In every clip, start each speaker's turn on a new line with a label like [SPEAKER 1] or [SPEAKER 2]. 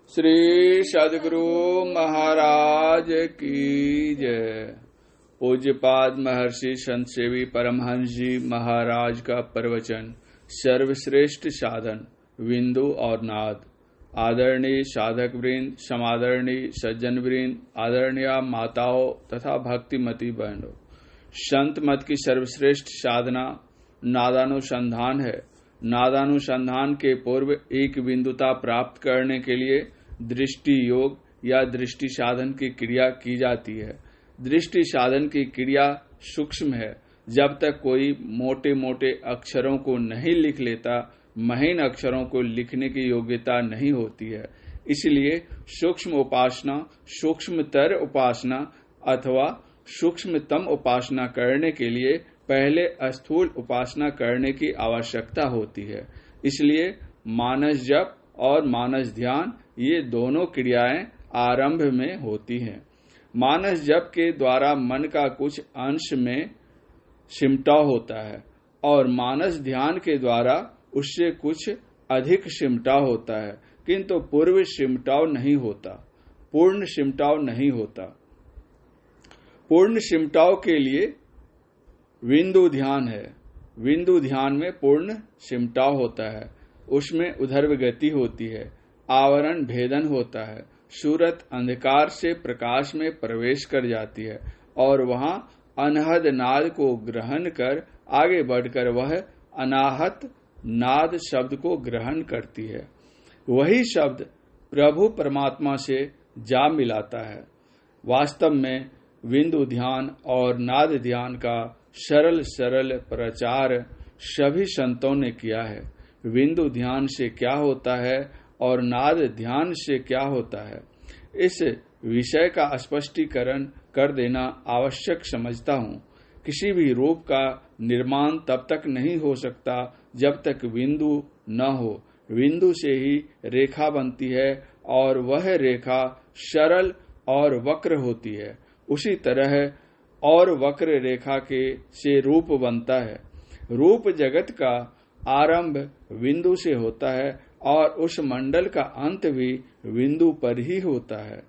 [SPEAKER 1] श्री सद्गुरु महाराज की जय। पूज्यपाद महर्षि संत सेवी परमहंस जी महाराज का प्रवचन सर्वश्रेष्ठ साधन बिंदु और नाद। आदरणीय साधक वृंद, समादरणीय सज्जन वृंद, आदरणीय माताओं तथा भक्तिमती बहनों, संत मत की सर्वश्रेष्ठ साधना नादानुसंधान है। नादानुसंधान के पूर्व एक बिंदुता प्राप्त करने के लिए दृष्टि योग या दृष्टि साधन की क्रिया की जाती है। दृष्टि साधन की क्रिया सूक्ष्म है। जब तक कोई मोटे मोटे अक्षरों को नहीं लिख लेता, महीन अक्षरों को लिखने की योग्यता नहीं होती है। इसलिए सूक्ष्म उपासना, सूक्ष्मतर उपासना अथवा सूक्ष्मतम उपासना करने के लिए पहले स्थूल उपासना करने की आवश्यकता होती है। इसलिए मानस जप और मानस ध्यान ये दोनों क्रियाएं आरंभ में होती हैं। मानस जप के द्वारा मन का कुछ अंश में सिमटाव होता है और मानस ध्यान के द्वारा उससे कुछ अधिक सिमटाव होता है, किंतु पूर्ण सिमटाव नहीं होता। पूर्ण सिमटाव नहीं होता। पूर्ण सिमटाव के लिए बिंदु ध्यान है। बिंदु ध्यान में पूर्ण सिमटाव होता है। उसमें उधर्व गति होती है, आवरण भेदन होता है, सूरत अंधकार से प्रकाश में प्रवेश कर जाती है और वहां अनहद नाद को ग्रहण कर आगे बढ़कर वह अनाहत नाद शब्द को ग्रहण करती है। वही शब्द प्रभु परमात्मा से जा मिलाता है। वास्तव में बिंदु ध्यान और नाद ध्यान का सरल सरल प्रचार सभी संतों ने किया है। बिंदु ध्यान से क्या होता है और नाद ध्यान से क्या होता है, इस विषय का स्पष्टीकरण कर देना आवश्यक समझता हूँ। किसी भी रूप का निर्माण तब तक नहीं हो सकता जब तक बिंदु न हो। बिंदु से ही रेखा बनती है और वह रेखा सरल और वक्र होती है। उसी तरह और वक्र रेखा से रूप बनता है। रूप जगत का आरंभ बिंदु से होता है और उस मंडल का अंत भी बिंदु पर ही होता है।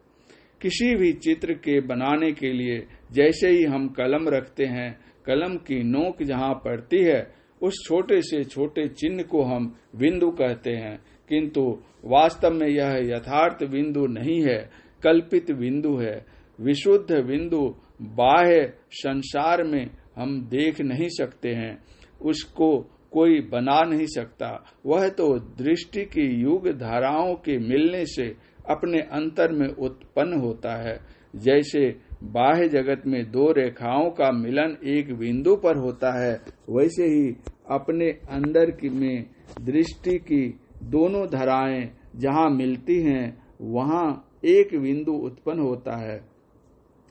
[SPEAKER 1] किसी भी चित्र के बनाने के लिए जैसे ही हम कलम रखते हैं, कलम की नोक जहाँ पड़ती है उस छोटे से छोटे चिन्ह को हम बिंदु कहते हैं, किंतु वास्तव में यह यथार्थ बिंदु नहीं है, कल्पित बिंदु है। विशुद्ध बिंदु बाह्य संसार में हम देख नहीं सकते हैं, उसको कोई बना नहीं सकता। वह तो दृष्टि की युग धाराओं के मिलने से अपने अंतर में उत्पन्न होता है। जैसे बाह्य जगत में दो रेखाओं का मिलन एक बिंदु पर होता है, वैसे ही अपने अंदर में दृष्टि की दोनों धाराएं जहाँ मिलती हैं वहाँ एक बिंदु उत्पन्न होता है।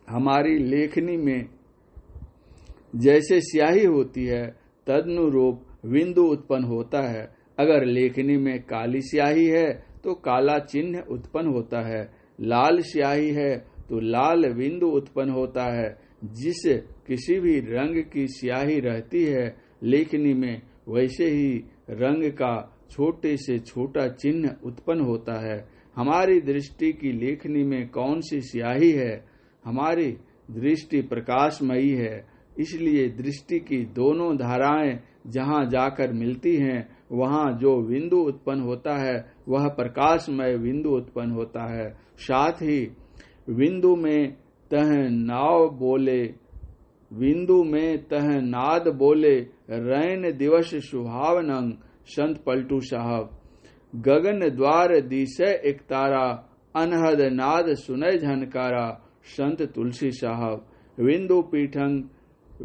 [SPEAKER 1] हमारी लेखनी में जैसे स्याही होती है तदनुरूप बिंदु उत्पन्न होता है। अगर लेखनी में काली स्याही है तो काला चिन्ह उत्पन्न होता है, लाल स्याही है तो लाल बिंदु उत्पन्न होता है। जिस किसी भी रंग की स्याही रहती है लेखनी में, वैसे ही रंग का छोटे से छोटा चिन्ह उत्पन्न होता है। हमारी दृष्टि की लेखनी में कौन सी स्याही है? हमारी दृष्टि प्रकाशमयी है। इसलिए दृष्टि की दोनों धाराएं जहाँ जाकर मिलती हैं वहाँ जो बिंदु उत्पन्न होता है वह प्रकाशमय बिंदु उत्पन्न होता है। साथ ही बिंदु में तह नाव बोले, बिंदु में तह नाद बोले, रैन दिवस सुहावनंग संत पलटू साहब। गगन द्वार दिशे एक तारा, अनहद नाद सुनय झनकारा संत तुलसी साहब। बिंदु पीठंग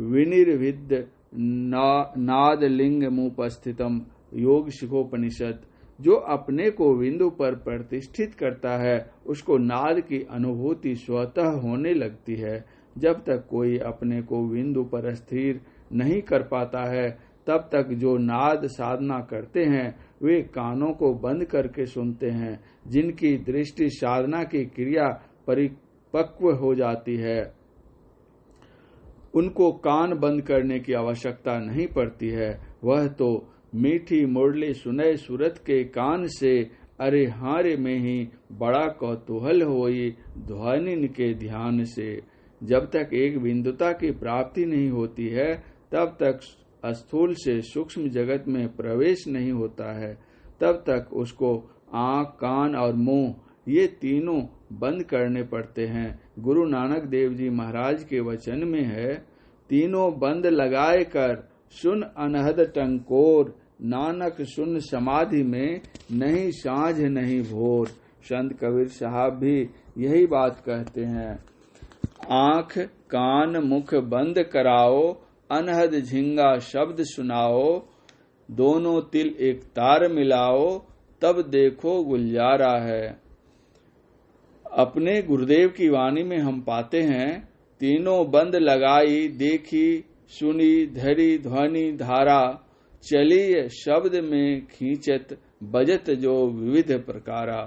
[SPEAKER 1] विनिर्विद नाद लिंग मुपस्थितम योग शिखोपनिषद। जो अपने को बिंदु पर प्रतिष्ठित करता है उसको नाद की अनुभूति स्वतः होने लगती है। जब तक कोई अपने को बिंदु पर स्थिर नहीं कर पाता है तब तक जो नाद साधना करते हैं वे कानों को बंद करके सुनते हैं। जिनकी दृष्टि साधना की क्रिया परिपक्व हो जाती है उनको कान बंद करने की आवश्यकता नहीं पड़ती है। वह तो मीठी मुरली सुनय सूरत के कान से अरे हारे में ही बड़ा कौतूहल होई ध्वनि के ध्यान से। जब तक एक बिंदुता की प्राप्ति नहीं होती है तब तक स्थूल से सूक्ष्म जगत में प्रवेश नहीं होता है। तब तक उसको आँख, कान और मुंह ये तीनों बंद करने पड़ते हैं। गुरु नानक देव जी महाराज के वचन में है, तीनों बंद लगाए कर सुन अनहद टंकोर, नानक सुन समाधि में नहीं साँझ नहीं भोर। संत कबीर साहब भी यही बात कहते हैं। आँख कान मुख बंद कराओ, अनहद झिंगा शब्द सुनाओ, दोनों तिल एक तार मिलाओ, तब देखो गुलजारा है। अपने गुरुदेव की वाणी में हम पाते हैं, तीनों बंद लगाई देखी सुनी धरी ध्वनि धारा, चली शब्द में खींचत बजत जो विविध प्रकारा।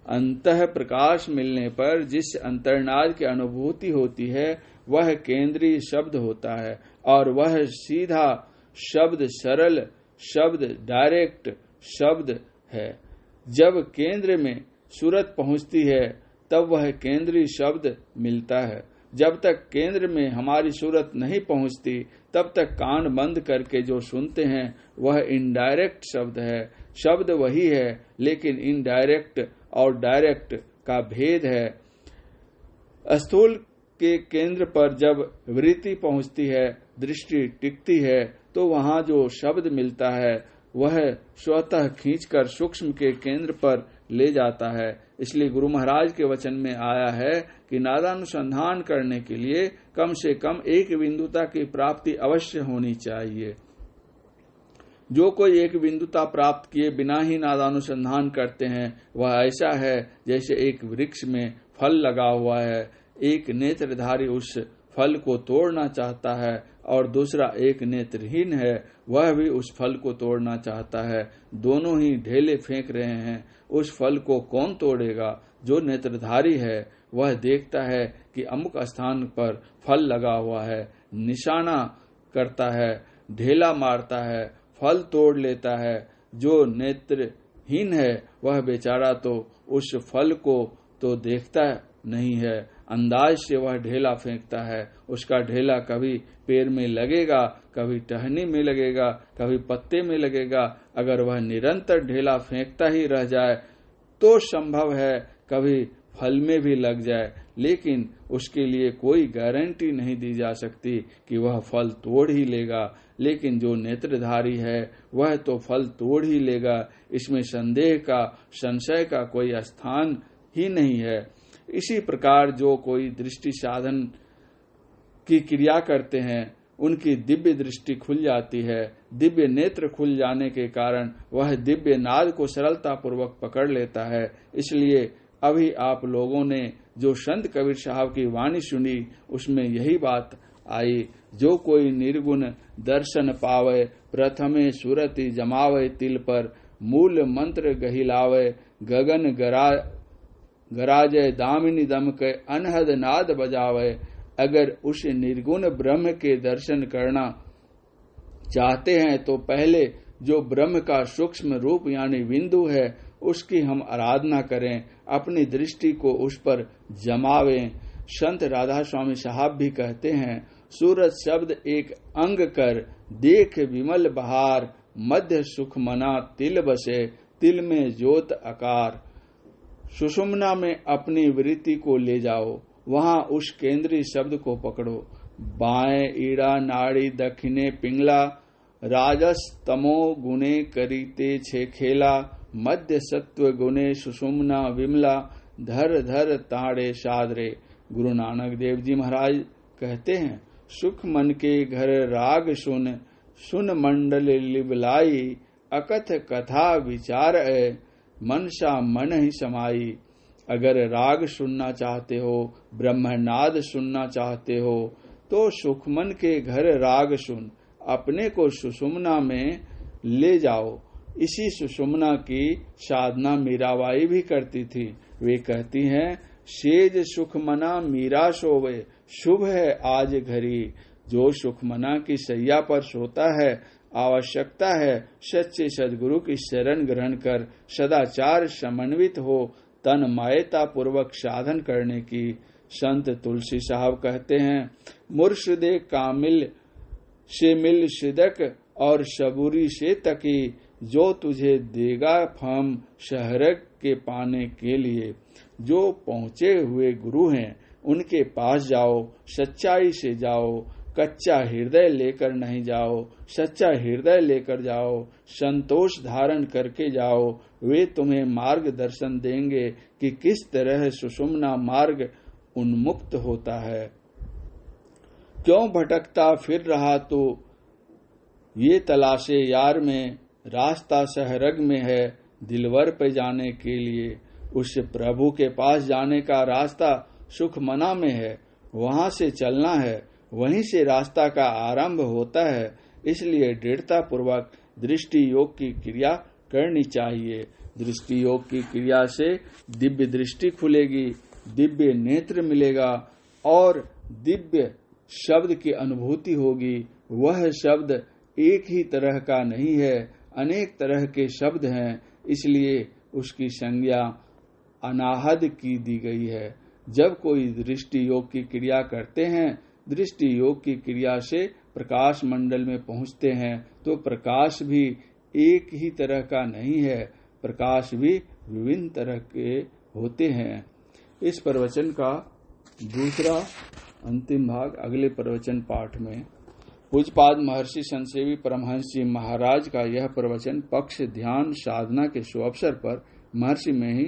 [SPEAKER 1] अंतः प्रकाश मिलने पर जिस अंतर्नाद की अनुभूति होती है वह केंद्रीय शब्द होता है, और वह सीधा शब्द, सरल शब्द, डायरेक्ट शब्द है। जब केंद्र में सूरत पहुंचती है तब वह केंद्रीय शब्द मिलता है। जब तक केंद्र में हमारी सूरत नहीं पहुंचती तब तक कान बंद करके जो सुनते हैं वह इनडायरेक्ट शब्द है। शब्द वही है लेकिन इनडायरेक्ट और डायरेक्ट का भेद है। स्थूल के केंद्र पर जब वृत्ति पहुंचती है, दृष्टि टिकती है, तो वहां जो शब्द मिलता है वह स्वतः खींचकर सूक्ष्म के केंद्र पर ले जाता है। इसलिए गुरु महाराज के वचन में आया है कि नादानुसंधान करने के लिए कम से कम एक बिंदुता की प्राप्ति अवश्य होनी चाहिए। जो कोई एक बिंदुता प्राप्त किए बिना ही नादानुसंधान करते हैं वह ऐसा है जैसे एक वृक्ष में फल लगा हुआ है, एक नेत्रधारी उस फल को तोड़ना चाहता है और दूसरा एक नेत्रहीन है, वह भी उस फल को तोड़ना चाहता है। दोनों ही ढेले फेंक रहे हैं, उस फल को कौन तोड़ेगा? जो नेत्रधारी है वह देखता है कि अमुक स्थान पर फल लगा हुआ है, निशाना करता है, ढेला मारता है, फल तोड़ लेता है। जो नेत्रहीन है वह बेचारा तो उस फल को तो देखता नहीं है, अंदाज से वह ढेला फेंकता है। उसका ढेला कभी पैर में लगेगा, कभी टहनी में लगेगा, कभी पत्ते में लगेगा। अगर वह निरंतर ढेला फेंकता ही रह जाए तो संभव है कभी फल में भी लग जाए, लेकिन उसके लिए कोई गारंटी नहीं दी जा सकती कि वह फल तोड़ ही लेगा। लेकिन जो नेत्रधारी है वह तो फल तोड़ ही लेगा, इसमें संदेह का, संशय का कोई स्थान ही नहीं है। इसी प्रकार जो कोई दृष्टि साधन की क्रिया करते हैं उनकी दिव्य दृष्टि खुल जाती है। दिव्य नेत्र खुल जाने के कारण वह दिव्य नाद को सरलता पूर्वक पकड़ लेता है। इसलिए अभी आप लोगों ने जो संत कबीर साहब की वाणी सुनी उसमें यही बात आई, जो कोई निर्गुण दर्शन पावे, प्रथमे सुरति जमावे तिल पर, मूल मंत्र गहिलावे, गगन गराजय दामिनी दम के अनहद नाद बजावे। अगर उस निर्गुण ब्रह्म के दर्शन करना चाहते हैं तो पहले जो ब्रह्म का सूक्ष्म रूप यानी बिंदु है उसकी हम आराधना करें, अपनी दृष्टि को उस पर जमावें। संत राधा स्वामी साहब भी कहते हैं, सूरत शब्द एक अंग कर, देख विमल बहार, मध्य सुख मना तिल बसे, तिल में ज्योत आकार। सुषुम्ना में अपनी वृत्ति को ले जाओ, वहां उस केंद्रीय शब्द को पकड़ो। बाएं ईड़ा नाड़ी, दक्षिणे पिंगला, राजस तमो गुणे करीते छे खेला, मध्य सत्व गुणे सुषुम्ना विमला, धर धर ताड़े सादरे। गुरु नानक देव जी महाराज कहते हैं, सुख मन के घर राग सुन, सुन मंडल लिबलाई, अकथ कथा विचार मनसा मन ही समाई। अगर राग सुनना चाहते हो, ब्रह्मनाद सुनना चाहते हो तो सुखमन के घर राग सुन, अपने को सुषुम्ना में ले जाओ। इसी सुषुम्ना की साधना मीराबाई भी करती थी। वे कहती हैं, सेज सुखमना मीरा सोवे, शुभ है आज घड़ी। जो सुखमना की सैया पर सोता है आवश्यकता है सच्चे सद्गुरु की शरण ग्रहण कर सदाचार समन्वित हो तन मायता पूर्वक साधन करने की। संत तुलसी साहब कहते हैं, मुर्शिदे कामिल से मिल सिदक और सबूरी से तकी, जो तुझे देगा फम शहरक के पाने के लिए। जो पहुँचे हुए गुरु हैं उनके पास जाओ, सच्चाई से जाओ, कच्चा हृदय लेकर नहीं जाओ, सच्चा हृदय लेकर जाओ, संतोष धारण करके जाओ। वे तुम्हें मार्गदर्शन देंगे कि किस तरह सुषुम्ना मार्ग उन्मुक्त होता है। क्यों भटकता फिर रहा तो ये तलाशे यार में, रास्ता सहरग में है दिलवर पे जाने के लिए। उस प्रभु के पास जाने का रास्ता सुख मना में है, वहां से चलना है, वहीं से रास्ता का आरंभ होता है। इसलिए दृढ़ता पूर्वक दृष्टि योग की क्रिया करनी चाहिए। दृष्टि योग की क्रिया से दिव्य दृष्टि खुलेगी, दिव्य नेत्र मिलेगा और दिव्य शब्द की अनुभूति होगी। वह शब्द एक ही तरह का नहीं है, अनेक तरह के शब्द हैं, इसलिए उसकी संज्ञा अनाहद की दी गई है। जब कोई दृष्टि योग की क्रिया करते हैं, दृष्टि योग की क्रिया से प्रकाश मंडल में पहुंचते हैं, तो प्रकाश भी एक ही तरह का नहीं है, प्रकाश भी विभिन्न तरह के होते हैं। इस प्रवचन का दूसरा अंतिम भाग अगले प्रवचन पाठ में। पूज्यपाद महर्षि संतसेवी परमहंस जी महाराज का यह प्रवचन पक्ष ध्यान साधना के शुभ अवसर पर महर्षि में ही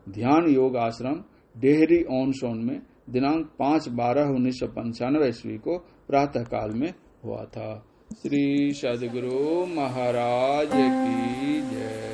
[SPEAKER 1] ध्यान योग आश्रम डेहरी ऑन सोन में दिनांक 5/12/1995 ईस्वी को प्रातः काल में हुआ था। श्री सद्गुरु महाराज की जय।